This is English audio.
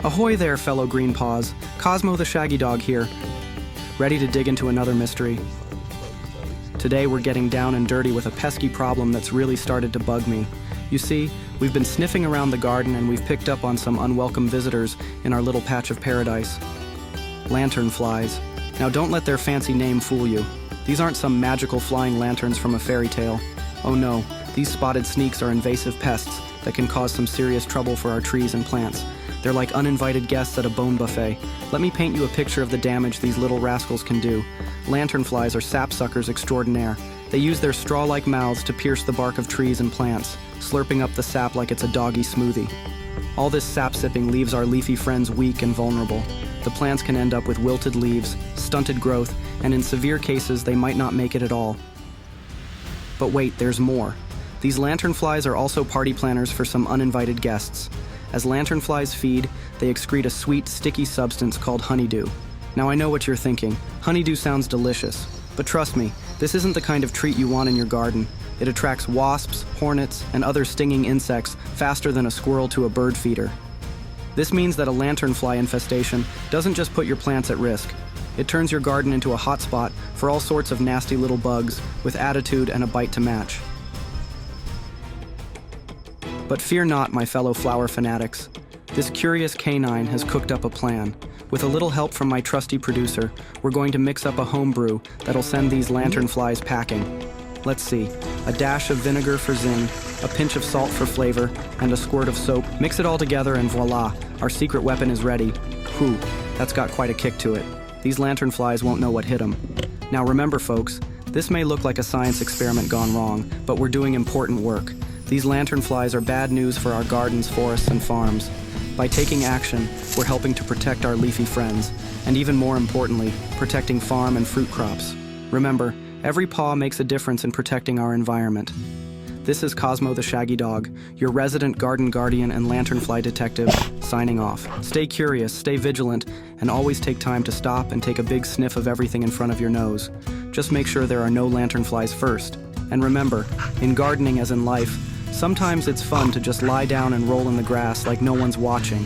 Ahoy there, fellow green paws. Cosmo the Shaggy Dog here, ready to dig into another mystery. Today we're getting down and dirty with a pesky problem that's really started to bug me. You see, we've been sniffing around the garden and we've picked up on some unwelcome visitors in our little patch of paradise. Lanternflies. Now don't let their fancy name fool you. These aren't some magical flying lanterns from a fairy tale. Oh no, these spotted sneaks are invasive pests that can cause some serious trouble for our trees and plants. They're like uninvited guests at a bone buffet. Let me paint you a picture of the damage these little rascals can do. Lanternflies are sapsuckers extraordinaire. They use their straw-like mouths to pierce the bark of trees and plants, slurping up the sap like it's a doggy smoothie. All this sap-sipping leaves our leafy friends weak and vulnerable. The plants can end up with wilted leaves, stunted growth, and in severe cases they might not make it at all. But wait, there's more. These lanternflies are also party planners for some uninvited guests. As lanternflies feed, they excrete a sweet, sticky substance called honeydew. Now I know what you're thinking. Honeydew sounds delicious. But trust me, this isn't the kind of treat you want in your garden. It attracts wasps, hornets, and other stinging insects faster than a squirrel to a bird feeder. This means that a lanternfly infestation doesn't just put your plants at risk. It turns your garden into a hotspot for all sorts of nasty little bugs with attitude and a bite to match. But fear not, my fellow flower fanatics. This curious canine has cooked up a plan. With a little help from my trusty producer, we're going to mix up a home brew that'll send these lanternflies packing. Let's see, a dash of vinegar for zing, a pinch of salt for flavor, and a squirt of soap. Mix it all together and voila, our secret weapon is ready. Whew, that's got quite a kick to it. These lanternflies won't know what hit them. Now remember folks, this may look like a science experiment gone wrong, but we're doing important work. These lanternflies are bad news for our gardens, forests, and farms. By taking action, we're helping to protect our leafy friends, and even more importantly, protecting farm and fruit crops. Remember, every paw makes a difference in protecting our environment. This is Cosmo the Shaggy Dog, your resident garden guardian and lanternfly detective, signing off. Stay curious, stay vigilant, and always take time to stop and take a big sniff of everything in front of your nose. Just make sure there are no lanternflies first. And remember, in gardening as in life, sometimes it's fun to just lie down and roll in the grass like no one's watching.